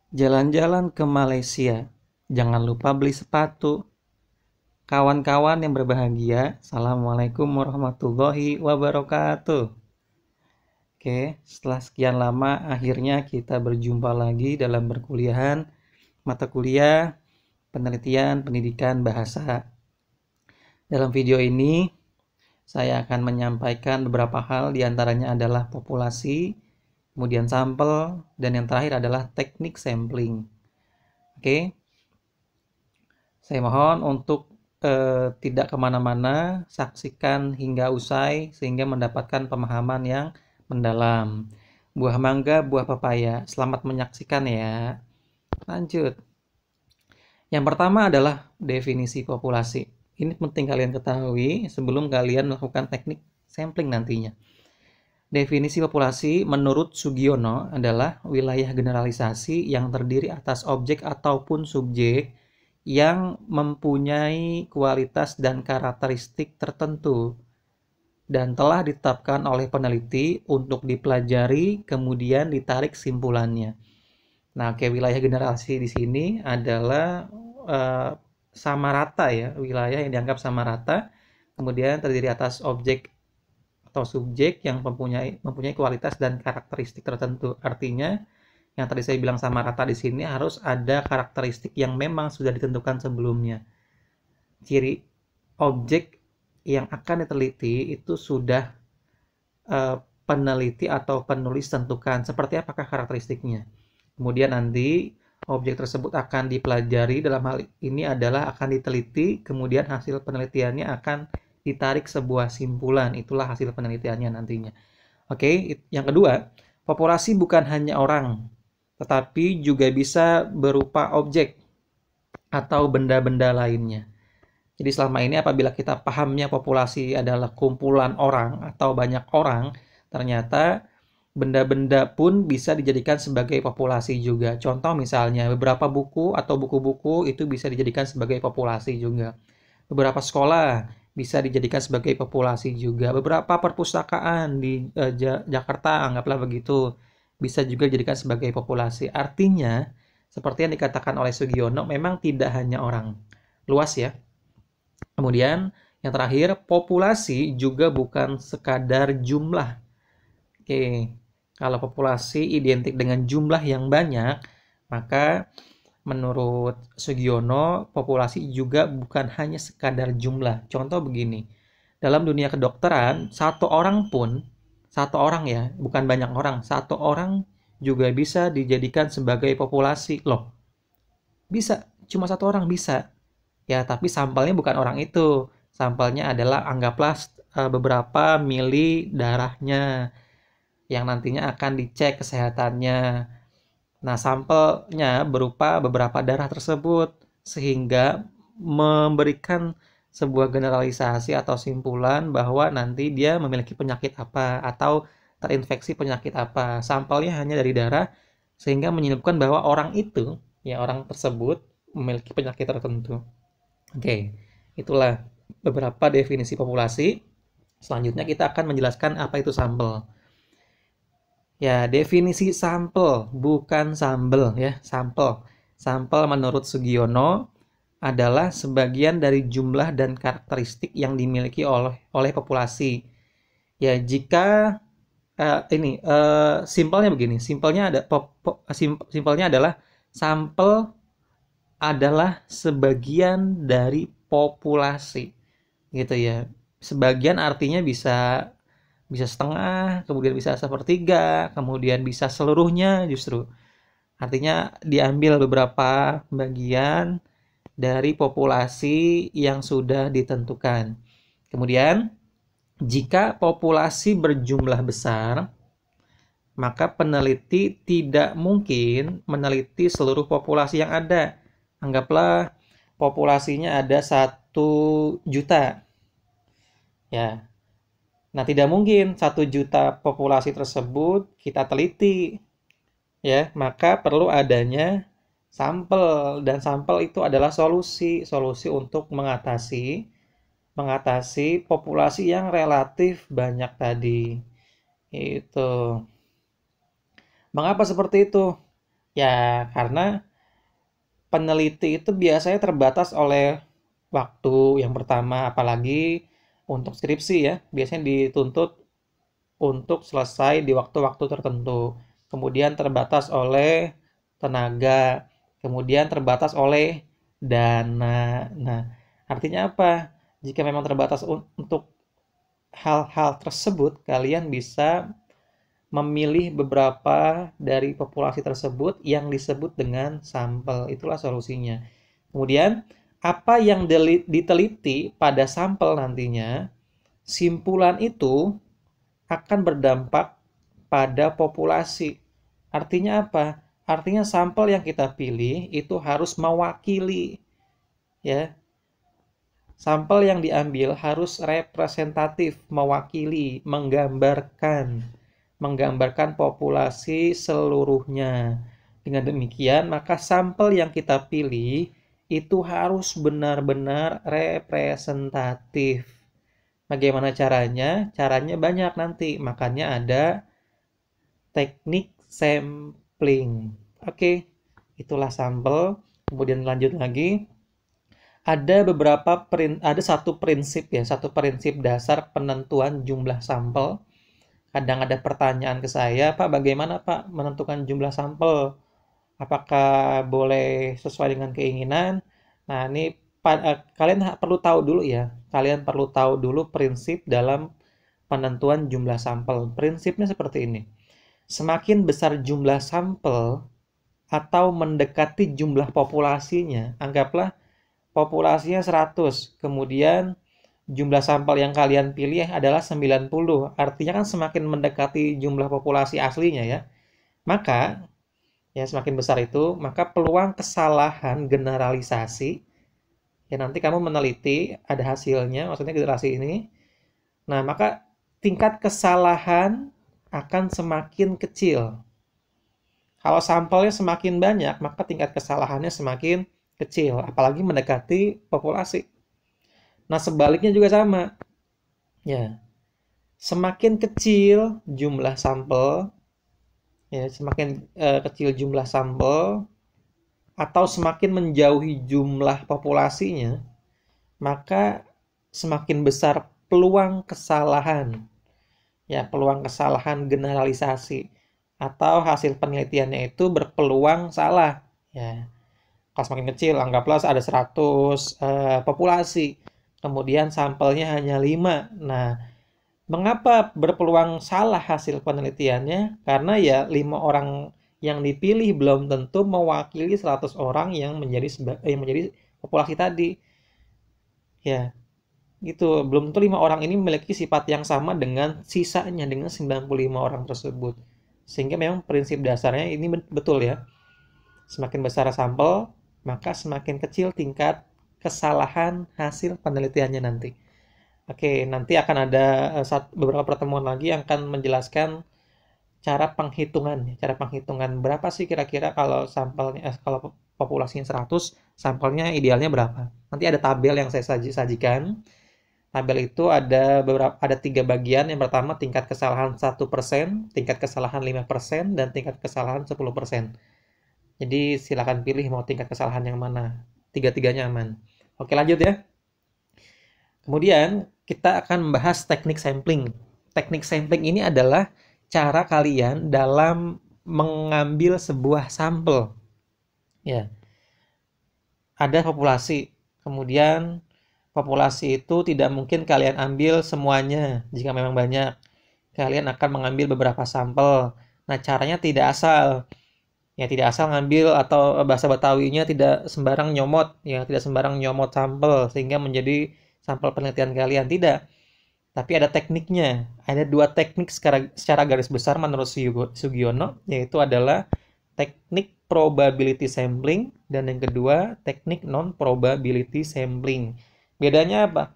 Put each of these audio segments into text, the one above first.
Jalan-jalan ke Malaysia, jangan lupa beli sepatu. Kawan-kawan yang berbahagia, Assalamualaikum warahmatullahi wabarakatuh. Oke, setelah sekian lama, akhirnya kita berjumpa lagi dalam perkuliahan mata kuliah penelitian pendidikan bahasa. Dalam video ini, saya akan menyampaikan beberapa hal, diantaranya adalah populasi, kemudian sampel, dan yang terakhir adalah teknik sampling. Oke, saya mohon untuk tidak kemana-mana, saksikan hingga usai sehingga mendapatkan pemahaman yang mendalam. Buah mangga, buah pepaya. Selamat menyaksikan ya. Lanjut. Yang pertama adalah definisi populasi. Ini penting kalian ketahui sebelum kalian melakukan teknik sampling nantinya. Definisi populasi menurut Sugiono adalah wilayah generalisasi yang terdiri atas objek ataupun subjek yang mempunyai kualitas dan karakteristik tertentu dan telah ditetapkan oleh peneliti untuk dipelajari kemudian ditarik simpulannya. Nah, wilayah generasi di sini adalah sama rata ya, wilayah yang dianggap sama rata, kemudian terdiri atas objek atau subjek yang mempunyai kualitas dan karakteristik tertentu. Artinya, yang tadi saya bilang sama rata di sini harus ada karakteristik yang memang sudah ditentukan sebelumnya. Ciri objek yang akan diteliti itu sudah peneliti atau penulis tentukan seperti apakah karakteristiknya. Kemudian nanti objek tersebut akan dipelajari, dalam hal ini adalah akan diteliti, kemudian hasil penelitiannya akan ditarik sebuah simpulan. Itulah hasil penelitiannya nantinya. Oke, yang kedua, populasi bukan hanya orang, tetapi juga bisa berupa objek atau benda-benda lainnya. Jadi selama ini apabila kita pahamnya populasi adalah kumpulan orang atau banyak orang, ternyata benda-benda pun bisa dijadikan sebagai populasi juga. Contoh misalnya beberapa buku atau buku-buku itu bisa dijadikan sebagai populasi juga. Beberapa sekolah bisa dijadikan sebagai populasi juga. Beberapa perpustakaan di Jakarta, anggaplah begitu, bisa juga dijadikan sebagai populasi. Artinya, seperti yang dikatakan oleh Sugiono, memang tidak hanya orang. Luas ya. Kemudian, yang terakhir, populasi juga bukan sekadar jumlah. Oke, kalau populasi identik dengan jumlah yang banyak, maka menurut Sugiono, populasi juga bukan hanya sekadar jumlah. Contoh begini, dalam dunia kedokteran, satu orang ya, bukan banyak orang, satu orang juga bisa dijadikan sebagai populasi. Loh, bisa, cuma satu orang bisa. Ya, tapi sampelnya bukan orang itu. Sampelnya adalah anggaplah beberapa mili darahnya yang nantinya akan dicek kesehatannya. Nah, sampelnya berupa beberapa darah tersebut sehingga memberikan sebuah generalisasi atau simpulan bahwa nanti dia memiliki penyakit apa atau terinfeksi penyakit apa. Sampelnya hanya dari darah sehingga menyimpulkan bahwa orang itu, ya orang tersebut memiliki penyakit tertentu. Oke, itulah beberapa definisi populasi. Selanjutnya kita akan menjelaskan apa itu sampel. Ya, definisi sampel, bukan sambel ya, sampel. Sampel menurut Sugiono adalah sebagian dari jumlah dan karakteristik yang dimiliki oleh populasi. Ya, jika simpelnya begini, simpelnya adalah sampel adalah sebagian dari populasi, gitu ya. Sebagian artinya bisa bisa setengah, kemudian bisa sepertiga, kemudian bisa seluruhnya justru. Artinya diambil beberapa bagian dari populasi yang sudah ditentukan. Kemudian, jika populasi berjumlah besar, maka peneliti tidak mungkin meneliti seluruh populasi yang ada. Anggaplah populasinya ada 1 juta. Ya, nah, tidak mungkin 1 juta populasi tersebut kita teliti, ya. Maka perlu adanya sampel dan sampel itu adalah solusi untuk mengatasi populasi yang relatif banyak tadi. Itu. Mengapa seperti itu? Ya, karena peneliti itu biasanya terbatas oleh waktu yang pertama, apalagi untuk skripsi ya, biasanya dituntut untuk selesai di waktu-waktu tertentu. Kemudian terbatas oleh tenaga, kemudian terbatas oleh dana. Nah, artinya apa? Jika memang terbatas untuk hal-hal tersebut, kalian bisa memilih beberapa dari populasi tersebut yang disebut dengan sampel. Itulah solusinya. Kemudian, apa yang diteliti pada sampel nantinya, simpulan itu akan berdampak pada populasi. Artinya apa? Artinya sampel yang kita pilih itu harus mewakili, ya. Sampel yang diambil harus representatif, mewakili, menggambarkan populasi seluruhnya. Dengan demikian, maka sampel yang kita pilih itu harus benar-benar representatif. Bagaimana caranya? Caranya banyak nanti, makanya ada teknik sampling. Oke, itulah sampel. Kemudian lanjut lagi. Ada satu prinsip ya, satu prinsip dasar penentuan jumlah sampel. Kadang ada pertanyaan ke saya, Pak, bagaimana Pak menentukan jumlah sampel? Apakah boleh sesuai dengan keinginan? Nah, ini kalian perlu tahu dulu ya. Kalian perlu tahu dulu prinsip dalam penentuan jumlah sampel. Prinsipnya seperti ini. Semakin besar jumlah sampel atau mendekati jumlah populasinya, anggaplah populasinya 100, kemudian jumlah sampel yang kalian pilih adalah 90. Artinya kan semakin mendekati jumlah populasi aslinya ya. Maka ya semakin besar itu, maka peluang kesalahan generalisasi ya nanti kamu meneliti ada hasilnya, maksudnya generasi ini. Nah, maka tingkat kesalahan akan semakin kecil. Kalau sampelnya semakin banyak, maka tingkat kesalahannya semakin kecil, apalagi mendekati populasi. Nah, sebaliknya juga sama. Ya, semakin kecil jumlah sampel, ya, semakin kecil jumlah sampel atau semakin menjauhi jumlah populasinya, maka semakin besar peluang kesalahan. Ya, peluang kesalahan generalisasi atau hasil penelitiannya itu berpeluang salah. Ya, kalau semakin kecil, anggaplah ada 100 populasi, kemudian sampelnya hanya 5. Nah, mengapa berpeluang salah hasil penelitiannya? Karena ya 5 orang yang dipilih belum tentu mewakili 100 orang yang menjadi populasi tadi. Ya, gitu. Belum tentu 5 orang ini memiliki sifat yang sama dengan sisanya, dengan 95 orang tersebut. Sehingga memang prinsip dasarnya ini betul ya. Semakin besar sampel, maka semakin kecil tingkat kesalahan hasil penelitiannya nanti. Oke, nanti akan ada beberapa pertemuan lagi yang akan menjelaskan cara penghitungan. Cara penghitungan berapa sih kira-kira kalau kalau populasinya 100, sampelnya idealnya berapa. Nanti ada tabel yang saya sajikan. Tabel itu ada 3 bagian. Yang pertama tingkat kesalahan 1%, tingkat kesalahan 5%, dan tingkat kesalahan 10%. Jadi silakan pilih mau tingkat kesalahan yang mana. Tiga-tiganya aman. Oke, lanjut ya. Kemudian kita akan membahas teknik sampling. Teknik sampling ini adalah cara kalian dalam mengambil sebuah sampel. Ya, ada populasi. Kemudian populasi itu tidak mungkin kalian ambil semuanya jika memang banyak. Kalian akan mengambil beberapa sampel. Nah, caranya tidak asal. Ya, tidak asal ngambil atau bahasa Betawinya tidak sembarang nyomot, ya, tidak sembarang nyomot sampel sehingga menjadi sampel penelitian kalian. Tidak. Tapi ada tekniknya. Ada 2 teknik secara garis besar menurut Sugiono, yaitu adalah teknik probability sampling dan yang kedua teknik non-probability sampling. Bedanya apa?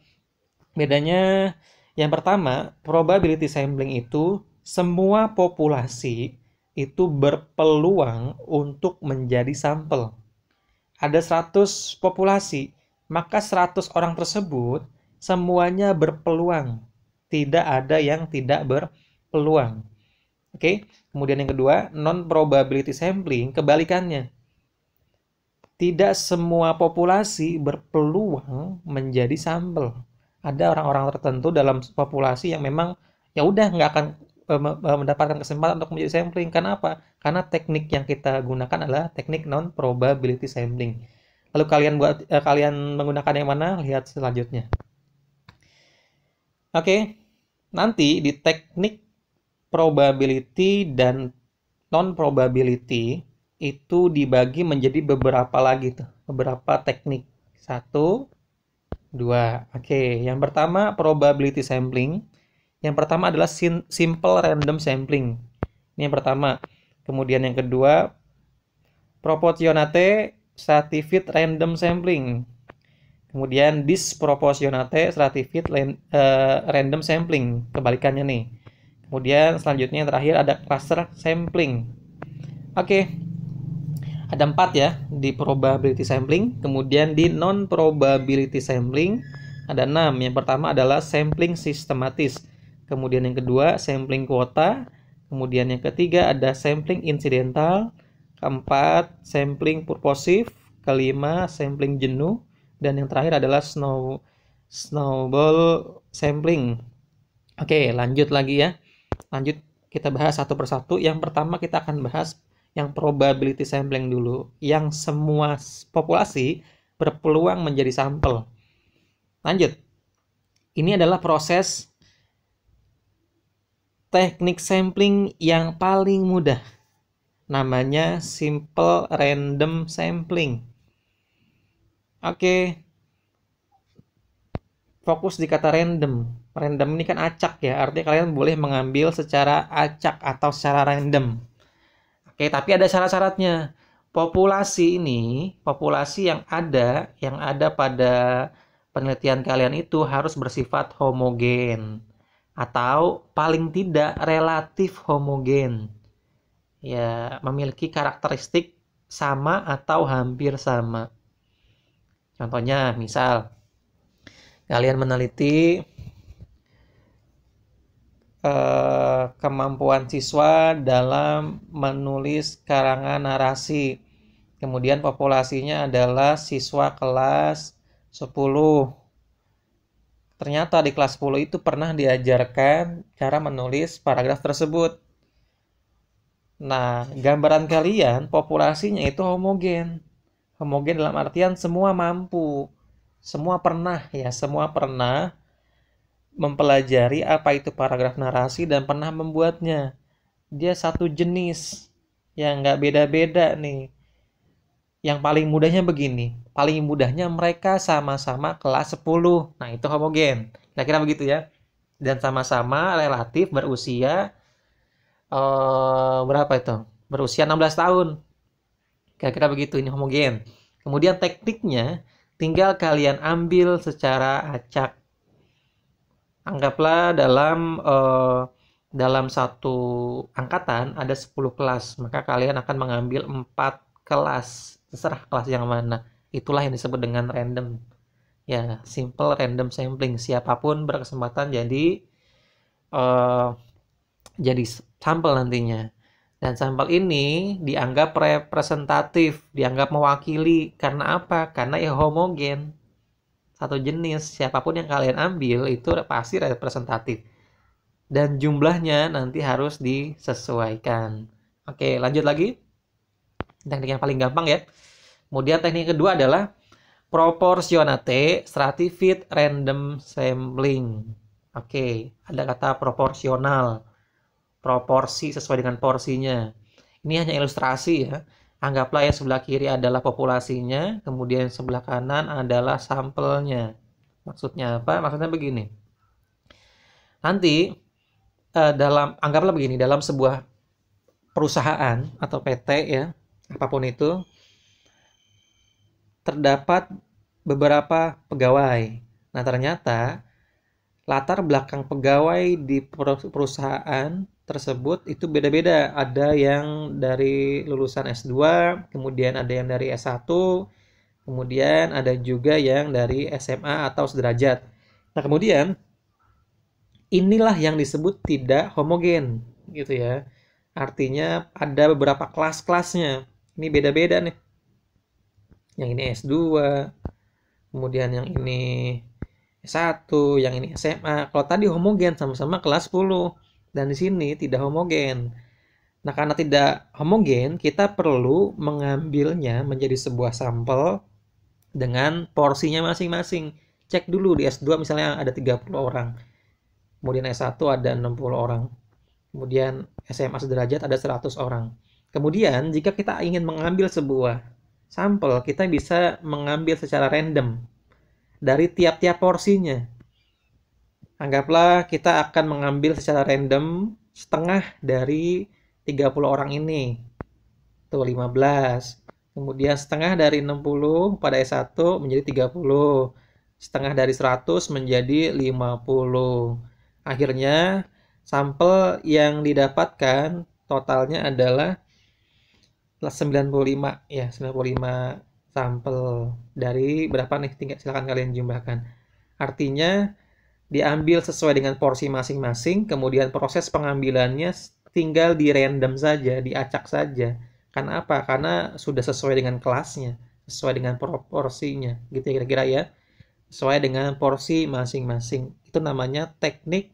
Bedanya yang pertama, probability sampling itu semua populasi itu berpeluang untuk menjadi sampel. Ada 100 populasi, maka 100 orang tersebut semuanya berpeluang. Tidak ada yang tidak berpeluang. Oke, kemudian yang kedua, non-probability sampling, kebalikannya. Tidak semua populasi berpeluang menjadi sampel. Ada orang-orang tertentu dalam populasi yang memang ya udah nggak akan mendapatkan kesempatan untuk menjadi sampling. Karena apa? Karena teknik yang kita gunakan adalah teknik non-probability sampling. Lalu kalian menggunakan yang mana? Lihat selanjutnya. Oke, nanti di teknik probability dan non-probability itu dibagi menjadi beberapa lagi tuh, beberapa teknik. Satu, dua. Oke, yang pertama probability sampling. Yang pertama adalah simple random sampling. Ini yang pertama. Kemudian yang kedua, proportionate stratified random sampling. Kemudian disproportionate stratified random sampling. Kebalikannya nih. Kemudian selanjutnya yang terakhir ada cluster sampling. Oke, ada 4 ya di probability sampling. Kemudian di non-probability sampling ada 6. Yang pertama adalah sampling sistematis. Kemudian yang kedua sampling kuota. Kemudian yang ketiga ada sampling insidental. Keempat sampling purposive. Kelima sampling jenuh. Dan yang terakhir adalah snowball sampling. Oke, lanjut lagi ya. Lanjut kita bahas satu persatu. Yang pertama kita akan bahas yang probability sampling dulu, yang semua populasi berpeluang menjadi sampel. Lanjut. Ini adalah proses teknik sampling yang paling mudah. Namanya simple random sampling. Oke. Fokus di kata random. Random ini kan acak ya, artinya kalian boleh mengambil secara acak atau secara random. Oke, tapi ada syarat-syaratnya. Populasi ini, populasi yang ada pada penelitian kalian itu harus bersifat homogen atau paling tidak relatif homogen. Ya, memiliki karakteristik sama atau hampir sama. Contohnya, misal kalian meneliti kemampuan siswa dalam menulis karangan narasi. Kemudian populasinya adalah siswa kelas 10. Ternyata di kelas 10 itu pernah diajarkan cara menulis paragraf tersebut. Nah, gambaran kalian populasinya itu homogen. Homogen dalam artian semua mampu. Semua pernah mempelajari apa itu paragraf narasi dan pernah membuatnya. Dia satu jenis yang nggak beda-beda nih. Yang paling mudahnya begini, paling mudahnya mereka sama-sama kelas 10. Nah, itu homogen. Kira-kira begitu ya. Dan sama-sama relatif berusia berapa itu? Berusia 16 tahun. Kira-kira begitu, ini homogen. Kemudian tekniknya tinggal kalian ambil secara acak. Anggaplah dalam satu angkatan ada 10 kelas, maka kalian akan mengambil 4 kelas, terserah kelas yang mana. Itulah yang disebut dengan random. Ya, simple random sampling. Siapapun berkesempatan jadi sampel nantinya. Dan sampel ini dianggap representatif, dianggap mewakili. Karena apa? Karena ya homogen. Satu jenis, siapapun yang kalian ambil itu pasti representatif. Dan jumlahnya nanti harus disesuaikan. Oke, lanjut lagi. Teknik yang paling gampang ya. Kemudian teknik kedua adalah proportionate stratified random sampling. Oke, ada kata proporsional. Proporsi sesuai dengan porsinya. Ini hanya ilustrasi ya. Anggaplah yang sebelah kiri adalah populasinya, kemudian sebelah kanan adalah sampelnya. Maksudnya apa? Maksudnya begini. Nanti anggaplah begini, dalam sebuah perusahaan atau PT ya, apapun itu, terdapat beberapa pegawai. Nah, ternyata latar belakang pegawai di perusahaan tersebut itu beda-beda. Ada yang dari lulusan S2, kemudian ada yang dari S1, kemudian ada juga yang dari SMA atau sederajat. Nah, kemudian inilah yang disebut tidak homogen gitu ya. Artinya ada beberapa kelas-kelasnya. Ini beda-beda nih. Yang ini S2, kemudian yang ini S1, yang ini SMA. Kalau tadi homogen sama-sama kelas 10. Dan di sini tidak homogen. Nah, karena tidak homogen, kita perlu mengambilnya menjadi sebuah sampel dengan porsinya masing-masing. Cek dulu di S2 misalnya ada 30 orang. Kemudian S1 ada 60 orang. Kemudian SMA sederajat ada 100 orang. Kemudian jika kita ingin mengambil sebuah sampel, kita bisa mengambil secara random dari tiap-tiap porsinya. Anggaplah kita akan mengambil secara random setengah dari 30 orang ini. Tuh 15. Kemudian setengah dari 60 pada S1 menjadi 30. Setengah dari 100 menjadi 50. Akhirnya sampel yang didapatkan totalnya adalah 95 ya, 95 sampel. Dari berapa nih? Silakan kalian jumlahkan. Artinya diambil sesuai dengan porsi masing-masing, kemudian proses pengambilannya tinggal di random saja, diacak saja. Karena apa? Karena sudah sesuai dengan kelasnya, sesuai dengan proporsinya, gitu ya kira-kira ya. Sesuai dengan porsi masing-masing. Itu namanya teknik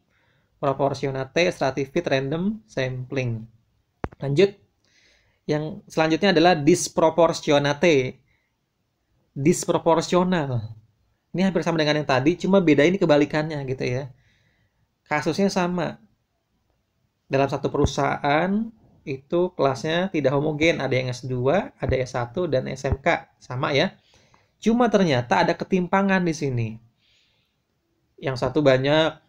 proporsionate stratified random sampling. Lanjut. Yang selanjutnya adalah disproportionate. Disproporsional. Ini hampir sama dengan yang tadi, cuma beda ini kebalikannya gitu ya. Kasusnya sama. Dalam satu perusahaan itu kelasnya tidak homogen, ada yang S2, ada S1 dan SMK, sama ya. Cuma ternyata ada ketimpangan di sini. Yang satu banyak,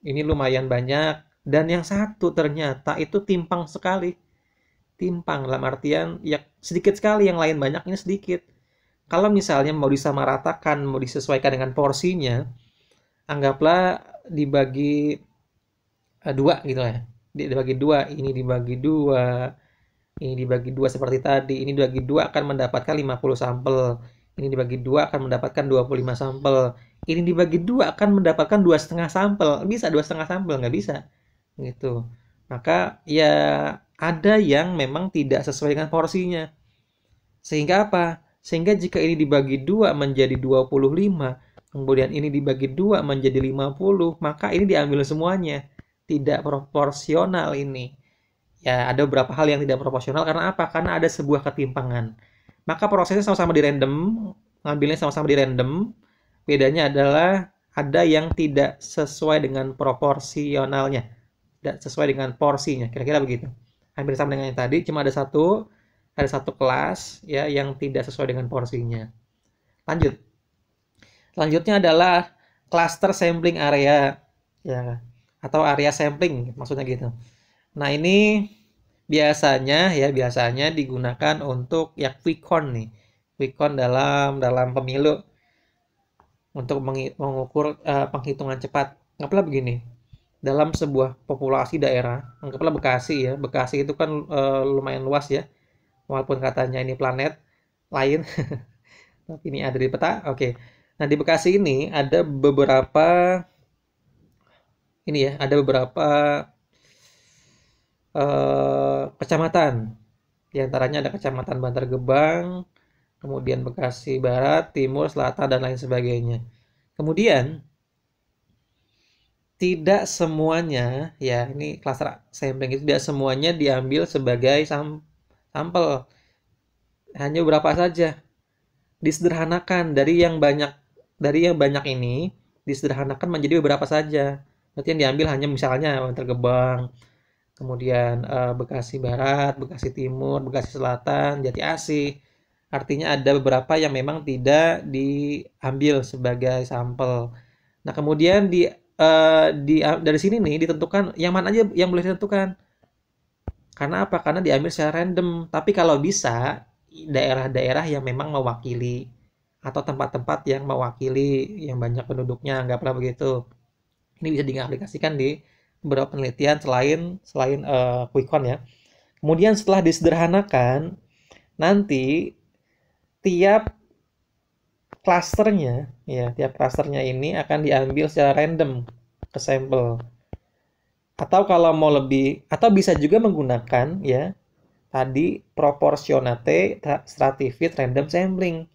ini lumayan banyak, dan yang satu ternyata itu timpang sekali. Timpang dalam artian ya sedikit sekali, yang lain banyak, ini sedikit. Kalau misalnya mau disamaratakan, mau disesuaikan dengan porsinya, anggaplah dibagi dua gitu ya. Dibagi dua, ini dibagi dua, ini dibagi dua seperti tadi. Ini dibagi dua akan mendapatkan 50 sampel. Ini dibagi dua akan mendapatkan 25 sampel. Ini dibagi dua akan mendapatkan 2,5 sampel. Bisa 2,5 sampel? Nggak bisa. Gitu. Maka ya ada yang memang tidak sesuai dengan porsinya. Sehingga apa? Sehingga jika ini dibagi dua menjadi 25, kemudian ini dibagi dua menjadi 50, maka ini diambil semuanya. Tidak proporsional ini. Ya, ada beberapa hal yang tidak proporsional karena apa? Karena ada sebuah ketimpangan. Maka prosesnya sama-sama di random, ngambilnya sama-sama di random. Bedanya adalah ada yang tidak sesuai dengan proporsionalnya, tidak sesuai dengan porsinya. Kira-kira begitu. Hampir sama dengan yang tadi, cuma ada satu kelas ya yang tidak sesuai dengan porsinya. Lanjut. Selanjutnya adalah cluster sampling area ya, atau area sampling maksudnya gitu. Nah, ini biasanya digunakan untuk ya quick count nih. Quick count dalam pemilu untuk mengukur penghitungan cepat. Anggaplah begini. Dalam sebuah populasi daerah, anggaplah Bekasi ya. Bekasi itu kan lumayan luas ya. Walaupun katanya ini planet lain, tapi ini ada di peta. Oke. Nah, di Bekasi ini ada beberapa kecamatan. Di antaranya ada Kecamatan Bantar Gebang, kemudian Bekasi Barat, Timur, Selatan, dan lain sebagainya. Kemudian, tidak semuanya, ya ini cluster sampling itu tidak semuanya diambil sebagai sampel. Hanya beberapa saja. Disederhanakan dari yang banyak ini, disederhanakan menjadi beberapa saja. Berarti yang diambil hanya misalnya Bantar Gebang, kemudian Bekasi Barat, Bekasi Timur, Bekasi Selatan, Jati Asih. Artinya ada beberapa yang memang tidak diambil sebagai sampel. Nah, kemudian dari sini nih ditentukan yang mana aja yang boleh ditentukan. Karena apa? Karena diambil secara random. Tapi kalau bisa daerah-daerah yang memang mewakili atau tempat-tempat yang mewakili yang banyak penduduknya, anggaplah begitu. Ini bisa diaplikasikan di beberapa penelitian selain quick count ya. Kemudian setelah disederhanakan, nanti tiap klasternya ini akan diambil secara random ke sampel. Atau kalau mau lebih, atau bisa juga menggunakan ya tadi proportionate stratified random sampling.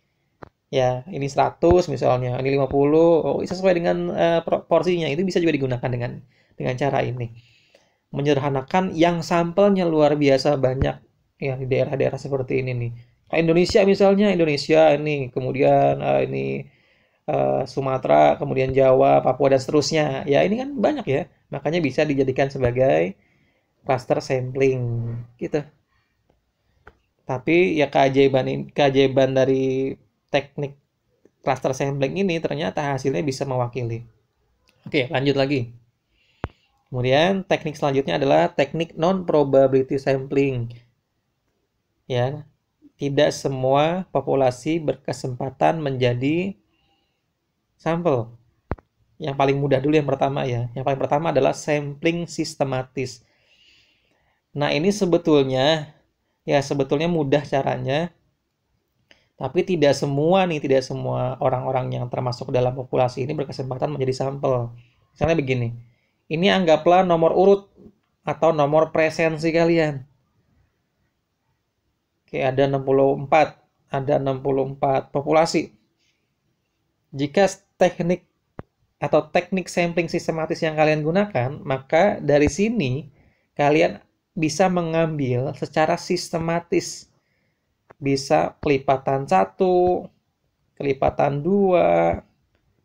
Ya, ini 100 misalnya, ini 50, oh, sesuai dengan porsinya. Itu bisa juga digunakan dengan cara ini. Menyederhanakan yang sampelnya luar biasa banyak ya di daerah-daerah seperti ini nih. Kayak Indonesia misalnya, Indonesia ini, kemudian ini Sumatera, kemudian Jawa, Papua dan seterusnya. Ya, ini kan banyak ya. Makanya bisa dijadikan sebagai cluster sampling gitu. Tapi ya keajaiban dari teknik cluster sampling ini ternyata hasilnya bisa mewakili. Oke, lanjut lagi. Kemudian teknik selanjutnya adalah teknik non probability sampling. Ya, tidak semua populasi berkesempatan menjadi sampel. Yang paling mudah dulu yang pertama ya. Yang paling pertama adalah sampling sistematis. Nah, ini sebetulnya mudah caranya, tapi tidak semua orang-orang yang termasuk dalam populasi ini berkesempatan menjadi sampel. Misalnya begini. Ini anggaplah nomor urut atau nomor presensi kalian. Oke, ada 64 populasi. Jika teknik sampling sistematis yang kalian gunakan, maka dari sini kalian bisa mengambil secara sistematis. Bisa kelipatan 1, kelipatan 2,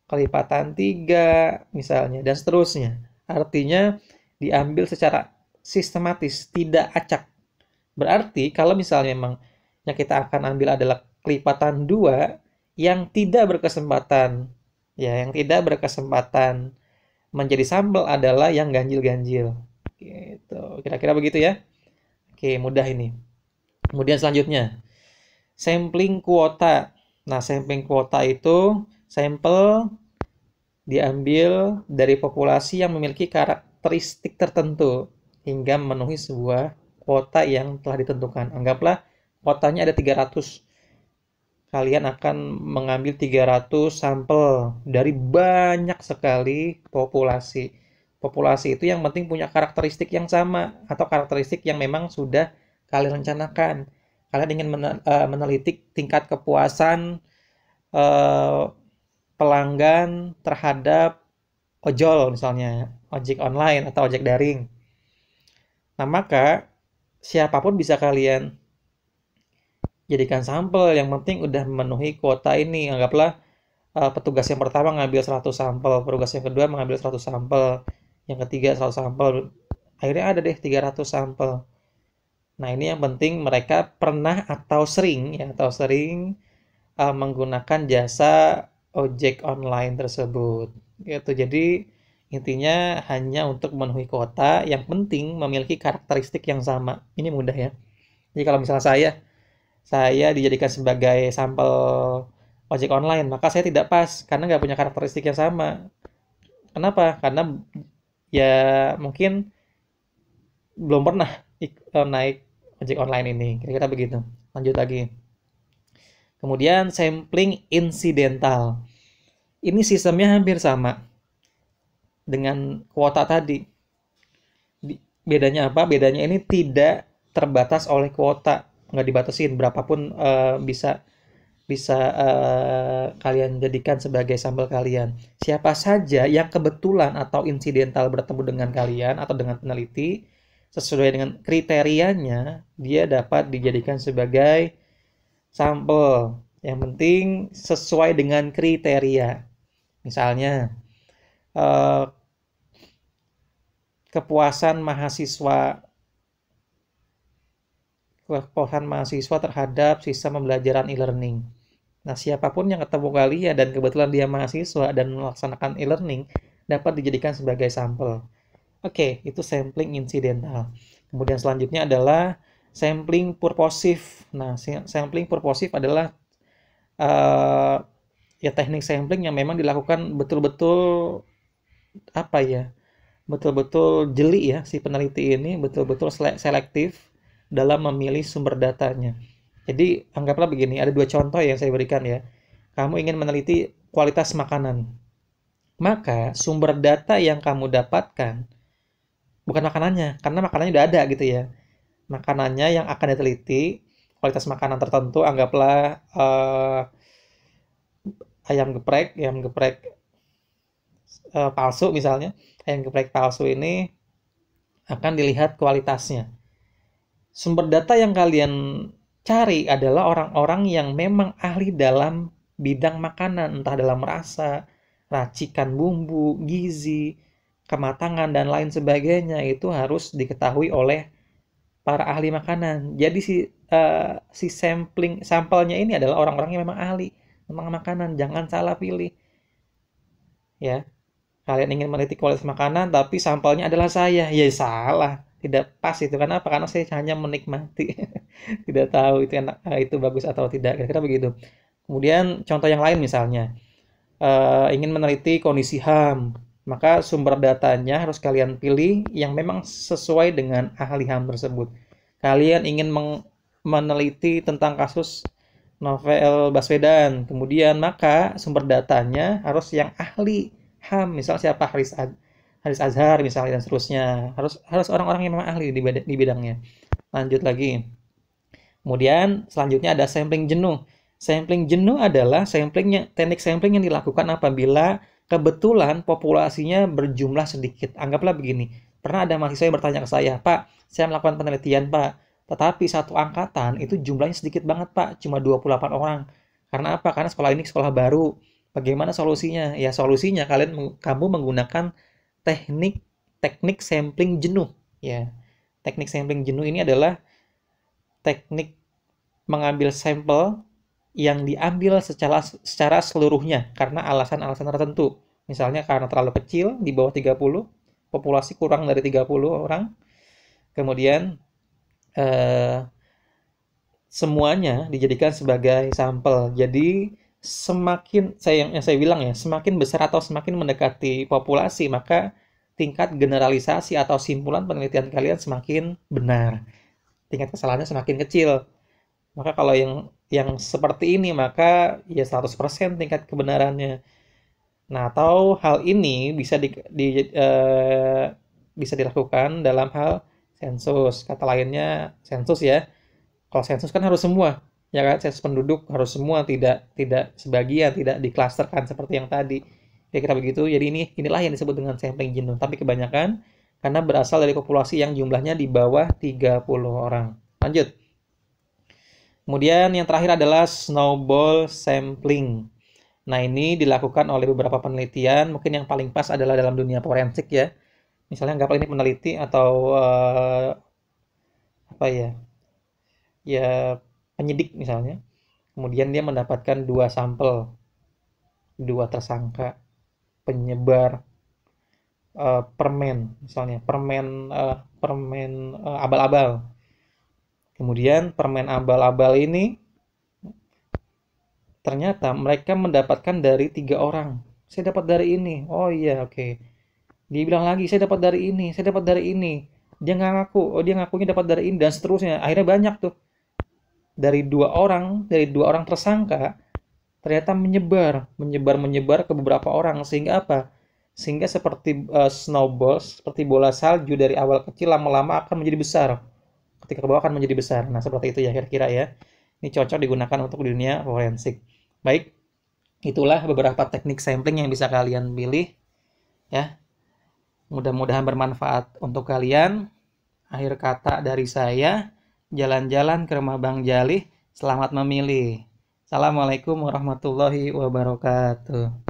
kelipatan 3, misalnya, dan seterusnya. Artinya diambil secara sistematis, tidak acak. Berarti kalau misalnya memang yang kita akan ambil adalah kelipatan 2 yang tidak berkesempatan, ya, yang tidak berkesempatan menjadi sampel adalah yang ganjil-ganjil. Gitu. Kira-kira begitu ya. Oke, mudah ini. Kemudian selanjutnya, sampling kuota. Nah, sampling kuota itu sampel diambil dari populasi yang memiliki karakteristik tertentu hingga memenuhi sebuah kuota yang telah ditentukan. Anggaplah kuotanya ada 300. Kalian akan mengambil 300 sampel dari banyak sekali populasi. Populasi itu yang penting punya karakteristik yang sama atau karakteristik yang memang sudah kalian rencanakan. Kalian ingin meneliti tingkat kepuasan pelanggan terhadap ojol misalnya, ojek online atau ojek daring. Nah, maka siapapun bisa kalian jadikan sampel, yang penting udah memenuhi kuota ini. Anggaplah petugas yang pertama ngambil 100 sampel, petugas yang kedua mengambil 100 sampel, yang ketiga 100 sampel. Akhirnya ada deh 300 sampel. Nah, ini yang penting mereka pernah atau sering menggunakan jasa ojek online tersebut. Gitu. Jadi intinya hanya untuk memenuhi kuota, yang penting memiliki karakteristik yang sama. Ini mudah ya. Jadi kalau misalnya saya dijadikan sebagai sampel ojek online, maka saya tidak pas karena nggak punya karakteristik yang sama. Kenapa? Karena ya mungkin belum pernah naik ojek online ini. Kira-kira begitu. Lanjut lagi. Kemudian sampling insidental. Ini sistemnya hampir sama dengan kuota tadi. Bedanya apa? Bedanya ini tidak terbatas oleh kuota, nggak dibatasin berapapun bisa kalian jadikan sebagai sampel kalian. Siapa saja yang kebetulan atau insidental bertemu dengan kalian atau dengan peneliti sesuai dengan kriterianya, dia dapat dijadikan sebagai sampel. Yang penting sesuai dengan kriteria. Misalnya kepuasan mahasiswa terhadap sistem pembelajaran e-learning. Nah, siapapun yang ketemu kalian dan kebetulan dia mahasiswa dan melaksanakan e-learning dapat dijadikan sebagai sampel. Oke, itu sampling insidental. Kemudian selanjutnya adalah sampling purposive. Nah, sampling purposive adalah ya teknik sampling yang memang dilakukan betul-betul betul-betul jeli ya, si peneliti ini betul-betul selektif dalam memilih sumber datanya. Jadi anggaplah begini, ada dua contoh yang saya berikan ya. Kamu ingin meneliti kualitas makanan, maka sumber data yang kamu dapatkan bukan makanannya, karena makanannya udah ada gitu ya. Makanannya yang akan diteliti, kualitas makanan tertentu, anggaplah ayam geprek palsu misalnya. Ayam geprek palsu ini akan dilihat kualitasnya. Sumber data yang kalian cari adalah orang-orang yang memang ahli dalam bidang makanan, entah dalam rasa, racikan bumbu, gizi, kematangan, dan lain sebagainya. Itu harus diketahui oleh para ahli makanan. Jadi si sampelnya ini adalah orang-orang yang memang ahli memang makanan. Jangan salah pilih. Ya, kalian ingin meneliti kualitas makanan, tapi sampelnya adalah saya. Ya salah, tidak pas itu. Kenapa? Karena saya hanya menikmati, tidak tahu itu enak, itu bagus atau tidak. Kira-kira begitu. Kemudian contoh yang lain misalnya, ingin meneliti kondisi HAM, maka sumber datanya harus kalian pilih yang memang sesuai dengan ahli HAM tersebut. Kalian ingin meneliti tentang kasus Novel Baswedan, kemudian maka sumber datanya harus yang ahli HAM, misal siapa, Haris Azhar misalnya, dan seterusnya. Harus orang-orang yang memang ahli di bidangnya. Lanjut lagi. Kemudian selanjutnya ada sampling jenuh. Sampling jenuh adalah teknik sampling yang dilakukan apabila kebetulan populasinya berjumlah sedikit. Anggaplah begini, pernah ada mahasiswa yang bertanya ke saya, Pak, saya melakukan penelitian, Pak, tetapi satu angkatan itu jumlahnya sedikit banget, Pak, cuma 28 orang. Karena apa? Karena sekolah ini sekolah baru. Bagaimana solusinya? Ya solusinya kamu menggunakan teknik teknik sampling jenuh. Ya, teknik sampling jenuh ini adalah teknik mengambil sampel yang diambil secara seluruhnya karena alasan-alasan tertentu. Misalnya karena terlalu kecil, di bawah 30, populasi kurang dari 30 orang. Kemudian semuanya dijadikan sebagai sampel. Jadi yang saya bilang ya, semakin besar atau semakin mendekati populasi, maka tingkat generalisasi atau simpulan penelitian kalian semakin benar. Tingkat kesalahannya semakin kecil. Maka kalau yang seperti ini, maka ya 100% tingkat kebenarannya. Nah, atau hal ini bisa dilakukan dalam hal sensus. Kata lainnya sensus ya. Kalau sensus kan harus semua, ya kan? Sensus penduduk harus semua, tidak sebagian, tidak diklasterkan seperti yang tadi. Kira-kira begitu. Jadi inilah yang disebut dengan sampling jenuh. Tapi kebanyakan karena berasal dari populasi yang jumlahnya di bawah 30 orang. Lanjut. Kemudian yang terakhir adalah snowball sampling. Nah, ini dilakukan oleh beberapa penelitian. Mungkin yang paling pas adalah dalam dunia forensik ya. Misalnya anggaplah ini peneliti atau apa ya? Ya penyidik misalnya. Kemudian dia mendapatkan dua sampel, dua tersangka penyebar permen, misalnya permen abal-abal. Kemudian permen abal-abal ini ternyata mereka mendapatkan dari 3 orang. Saya dapat dari ini. Oh iya, oke. Dia bilang lagi, saya dapat dari ini, saya dapat dari ini. Dia nggak ngaku, oh dia ngakunya dapat dari ini, dan seterusnya. Akhirnya banyak tuh. Dari dua orang tersangka, ternyata menyebar ke beberapa orang. Sehingga apa? Sehingga seperti snowball, seperti bola salju, dari awal kecil lama-lama akan menjadi besar. Ketika ke bawah akan menjadi besar. Nah, seperti itu ya kira-kira ya. Ini cocok digunakan untuk dunia forensik. Baik, itulah beberapa teknik sampling yang bisa kalian pilih ya. Mudah-mudahan bermanfaat untuk kalian. Akhir kata dari saya, jalan-jalan ke rumah Bang Jalih, selamat memilih. Assalamualaikum warahmatullahi wabarakatuh.